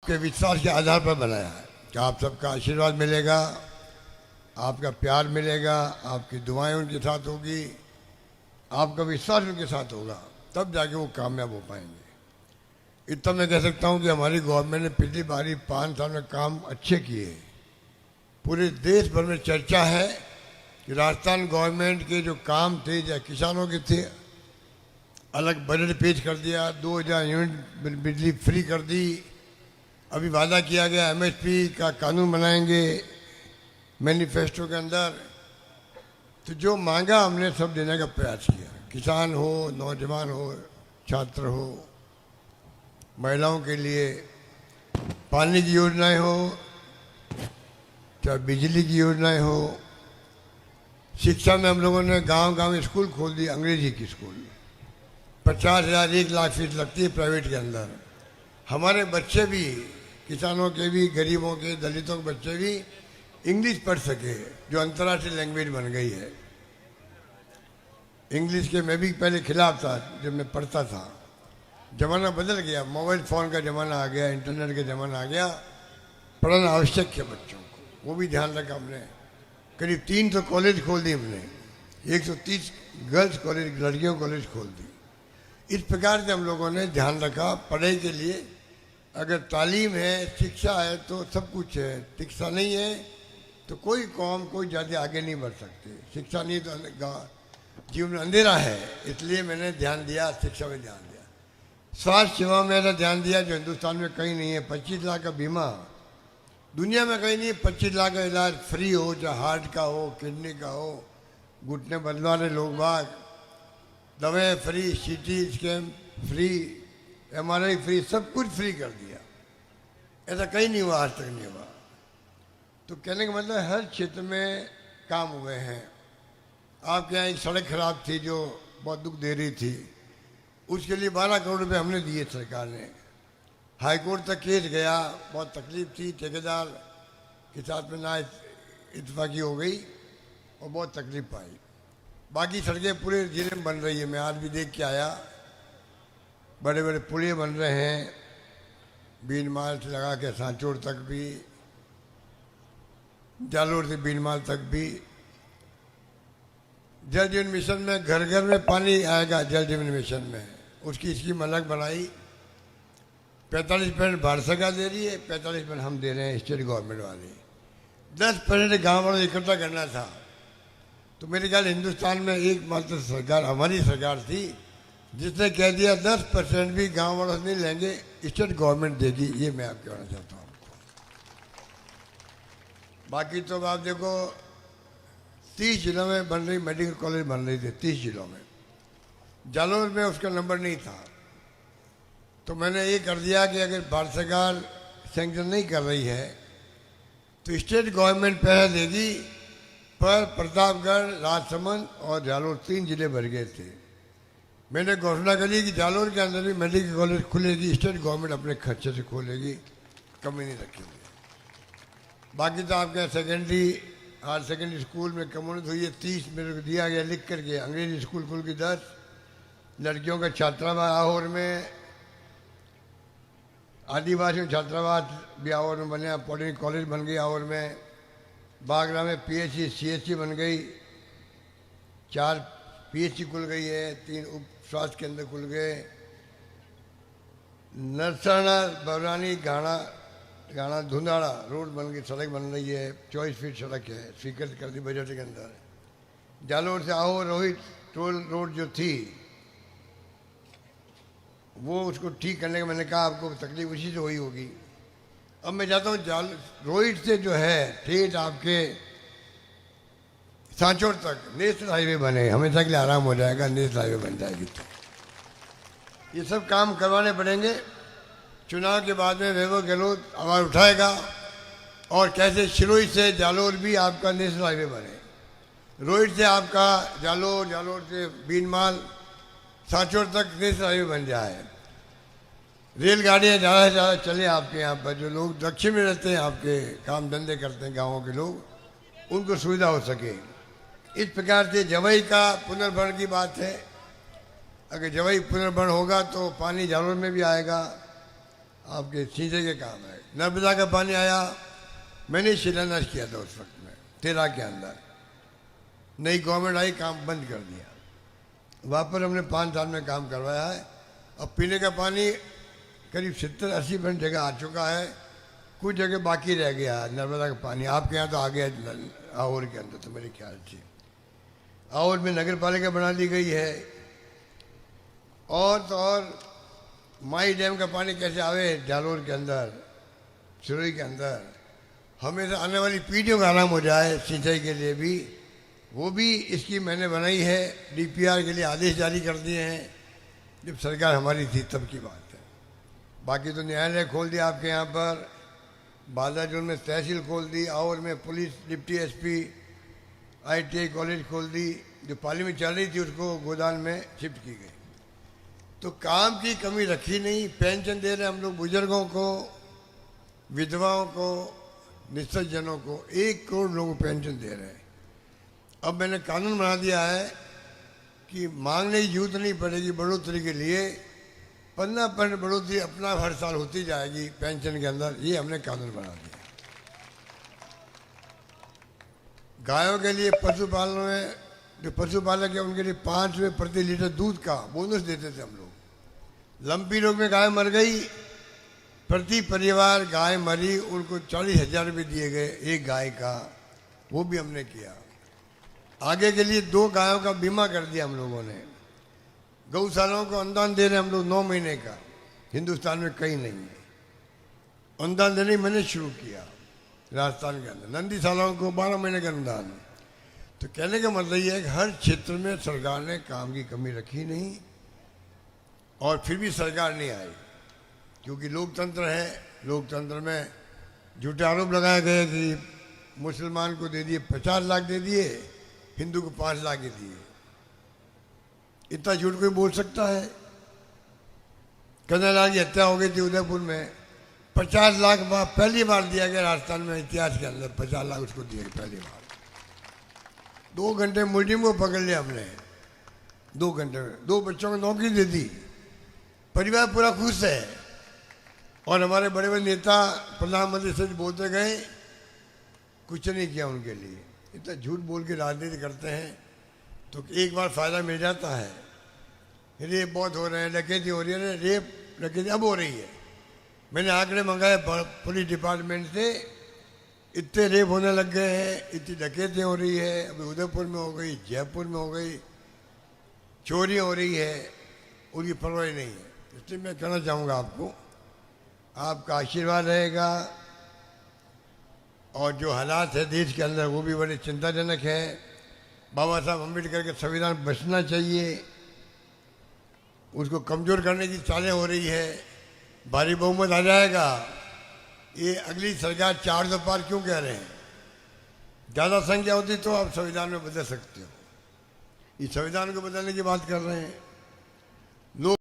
आपके विश्वास के आधार पर बनाया है कि आप सबका आशीर्वाद मिलेगा, आपका प्यार मिलेगा, आपकी दुआएं उनके साथ होगी, आपका विश्वास उनके साथ होगा, तब जाके वो कामयाब हो पाएंगे। इतना मैं कह सकता हूँ कि हमारी गवर्नमेंट ने पिछली बारी 5 साल में काम अच्छे किए। पूरे देश भर में चर्चा है कि राजस्थान गवर्नमेंट के जो काम थे या किसानों के थे, अलग बजट पेश कर दिया, 2000 यूनिट बिजली फ्री कर दी। अभी वादा किया गया एमएसपी का कानून बनाएंगे मैनिफेस्टो के अंदर। तो जो मांगा हमने सब देने का प्रयास किया, किसान हो, नौजवान हो, छात्र हो, महिलाओं के लिए पानी की योजनाएं हो, चाहे बिजली की योजनाएं हो। शिक्षा में हम लोगों ने गांव-गांव स्कूल खोल दी, अंग्रेजी की स्कूल। 50,000 1 लाख फीस लगती है प्राइवेट के अंदर। हमारे बच्चे भी, किसानों के भी, गरीबों के, दलितों के बच्चे भी इंग्लिश पढ़ सके, जो अंतर्राष्ट्रीय लैंग्वेज बन गई है। इंग्लिश के मैं भी पहले खिलाफ था जब मैं पढ़ता था। ज़माना बदल गया, मोबाइल फ़ोन का ज़माना आ गया, इंटरनेट का ज़माना आ गया। पढ़ना आवश्यक है बच्चों को, वो भी ध्यान रखा हमने। करीब 300 कॉलेज खोल दी हमने, 130 गर्ल्स कॉलेज, लड़कियों कॉलेज खोल दी। इस प्रकार से हम लोगों ने ध्यान रखा पढ़ाई के लिए। अगर तालीम है, शिक्षा है तो सब कुछ है। शिक्षा नहीं है तो कोई कौम, कोई जाति आगे नहीं बढ़ सकती। शिक्षा नहीं तो जीवन में अंधेरा है। इसलिए मैंने ध्यान दिया, शिक्षा में ध्यान दिया। स्वास्थ्य सेवा में मैंने ध्यान दिया, जो हिंदुस्तान में कहीं नहीं है। 25 लाख का बीमा दुनिया में कहीं नहीं है। 25 लाख का इलाज फ्री हो, चाहे हार्ट का हो, किडनी का हो, घुटने बदलवाने लोग बाग, दवाएं free, CT scan free, MRI free, सब कुछ फ्री कर दिया। ऐसा कहीं नहीं हुआ, आज तक नहीं हुआ। तो कहने का मतलब हर क्षेत्र में काम हुए हैं। आपके यहाँ एक सड़क खराब थी जो बहुत दुख दे रही थी, उसके लिए 12 करोड़ रुपए हमने दिए सरकार ने। हाई कोर्ट तक केस गया, बहुत तकलीफ थी, ठेकेदार के साथ में ना इत्तेफाकी हो गई और बहुत तकलीफ पाई। बाकी सड़कें पूरे जिले में बन रही है। मैं आज भी देख के आया, बड़े बड़े पुलिया बन रहे हैं, बीनमाल से लगा के सांचौर तक भी, जालोर से बीनमाल तक भी। जल जीवन मिशन में घर घर में पानी आएगा। जल जीवन मिशन में उसकी स्कीम अलग बनाई। 45% भारत सरकार दे रही है, 45% हम दे रहे हैं, स्टेट गवर्नमेंट वाले। 10% गाँव वालों इकट्ठा करना था। तो मेरे ख्याल हिंदुस्तान में एकमात्र सरकार हमारी सरकार थी जिसने कह दिया 10% भी गांव वालों से नहीं लेंगे, स्टेट गवर्नमेंट देगी। ये मैं आपको कहना चाहता हूँ। बाकी तो आप देखो, 30 जिलों में बन रही मेडिकल कॉलेज बन रही थी, 30 जिलों में। जालौर में उसका नंबर नहीं था, तो मैंने ये कर दिया कि अगर भारत सरकार सैंक्शन नहीं कर रही है तो स्टेट गवर्नमेंट पैसा देगी। पर प्रतापगढ़, राजसमंद और जालोर 3 जिले भर गए थे। मैंने घोषणा करी कि जालोर के अंदर भी मेडिकल कॉलेज खुलेगी, स्टेट गवर्नमेंट अपने खर्चे से खोलेगी, कमी नहीं रखेगी। बाकी तो आपके सेकेंडरी, हायर सेकेंडरी स्कूल में कम्युनिटी हुई है 30, मेरे को दिया गया लिख करके। अंग्रेजी स्कूल खुल की 10, लड़कियों का छात्रावास आहोर में, आदिवासी छात्रावास भी आहोर में बने, पॉलिटेक्निक कॉलेज बन गई आहोर में। बागरा में पीएचसी सीएचसी बन गई, 4 पीएचसी खुल गई है, 3 उप स्वास्थ्य केंद्र खुल गए। नरसाना, बरवानी, घाना धुंधाड़ा रोड बन गई, सड़क बन रही है, 24 फीट सड़क है, स्वीकृत कर दी बजट के अंदर। जालोर से आओ रोहित टोल रोड जो थी वो उसको ठीक करने का मैंने कहा आपको तकलीफ उसी से हुई होगी। अब मैं चाहता हूँ रोहित से जो है ठीक आपके सांचौर तक नेशनल हाईवे बने, हमेशा के लिए आराम हो जाएगा, नेशनल हाईवे बन जाएगी। तो ये सब काम करवाने पड़ेंगे। चुनाव के बाद में वैभव गहलोत आवाज़ उठाएगा और कैसे सिरोही से जालोर भी आपका नेशनल हाईवे बने, रोहित से आपका जालोर, जालोर से बीनमाल, सांचौर तक नेशनल हाईवे बन जाए। रेलगाड़ियाँ ज़्यादा से ज़्यादा चले आपके यहाँ पर। जो लोग दक्षिण में रहते हैं, आपके काम धंधे करते हैं गाँवों के लोग, उनको सुविधा हो सके। इस प्रकार से जवई का पुनर्भरण की बात है। अगर जवई पुनर्भरण होगा तो पानी जालोर में भी आएगा, आपके सिंचाई के काम है। नर्मदा का पानी आया, मैंने शिलान्यास किया था उस वक्त में 13 के अंदर। नई गवर्नमेंट आई, काम बंद कर दिया। वहाँ पर हमने 5 साल में काम करवाया है। अब पीने का पानी करीब 70-80% जगह आ चुका है, कुछ जगह बाकी रह गया है। नर्मदा का पानी आपके यहाँ तो आ गया आहोर के अंदर, तो मेरे ख्याल से आहोर में नगर पालिका बना दी गई है। और तो और माई डैम का पानी कैसे आवे जालोर के अंदर, सिरोही के अंदर, हमेशा आने वाली पीढ़ियों का आराम हो जाए सिंचाई के लिए भी, वो भी इसकी मैंने बनाई है। डीपीआर के लिए आदेश जारी कर दिए हैं, जब सरकार हमारी थी तब की बात है। बाकी तो न्यायालय खोल दिया आपके यहाँ पर, बालाजोर में तहसील खोल दी, आहोर में police, deputy SP, ITI college खोल दी। जो पाली में चल रही थी उसको गोदान में शिफ्ट की गई। तो काम की कमी रखी नहीं। पेंशन दे रहे हम लोग बुजुर्गों को, विधवाओं को, निश्चितजनों को 1 करोड़ लोगों को पेंशन दे रहे हैं। अब मैंने कानून बना दिया है कि मांगने की जरूरत नहीं पड़ेगी बढ़ोतरी के लिए। 15% बढ़ोतरी अपना हर साल होती जाएगी पेंशन के अंदर, ये हमने कानून बना दिया। गायों के लिए पशुपालन में जो पशुपालक है उनके लिए 5 रुपये प्रति लीटर दूध का बोनस देते थे हम लोग। लंपी रोग में गाय मर गई, प्रति परिवार गाय मरी उनको 40,000 रुपये दिए गए एक गाय का, वो भी हमने किया। आगे के लिए 2 गायों का बीमा कर दिया हम लोगों ने। गौशालाओं को अनुदान दे रहे हम लोग 9 महीने का, हिंदुस्तान में कहीं नहीं है। अनुदान देने मैंने शुरू किया राजस्थान के अंदर, नंदीशालाओं को 12 महीने का अनुदान। तो कहने का मतलब ये है कि हर क्षेत्र में सरकार ने काम की कमी रखी नहीं, और फिर भी सरकार नहीं आई, क्योंकि लोकतंत्र है। लोकतंत्र में झूठे आरोप लगाए गए कि मुसलमान को दे दिए 50 लाख दे दिए, हिंदू को 5 लाख ही दिए। इतना झूठ कोई बोल सकता है? कन्हैयालाल की हत्या हो गई थी उदयपुर में, 50 लाख पहली बार दिया गया राजस्थान में इतिहास के अंदर। 50 लाख उसको दिए पहली बार। 2 घंटे मुलजिम को पकड़ लिया हमने, 2 घंटे में 2 बच्चों को नौकरी दे दी, परिवार पूरा खुश है। और हमारे बड़े बड़े नेता प्रधानमंत्री से बोलते गए, कुछ नहीं किया उनके लिए। इतना झूठ बोल के राजनीति करते हैं, तो एक बार फायदा मिल जाता है। रेप बहुत हो रहे हैं, डकैती हो रही है, रेप डकैती अब हो रही है। मैंने आंकड़े मंगाए पुलिस डिपार्टमेंट से, इतने रेप होने लग गए हैं, इतनी डकैती हो रही है। अभी उदयपुर में हो गई, जयपुर में हो गई, चोरी हो रही है, उनकी परवाह नहीं है। इसलिए मैं कहना चाहूँगा आपको, आपका आशीर्वाद रहेगा। और जो हालात है देश के अंदर वो भी बड़े चिंताजनक है। बाबा साहब अम्बेडकर के संविधान बचना चाहिए, उसको कमज़ोर करने की चालें हो रही है। भारी बहुमत आ जाएगा। ये अगली सरकार 400 पार क्यों कह रहे हैं? ज़्यादा संख्या होती तो आप संविधान में बदल सकते हो। इस संविधान को बदलने की बात कर रहे हैं लोग।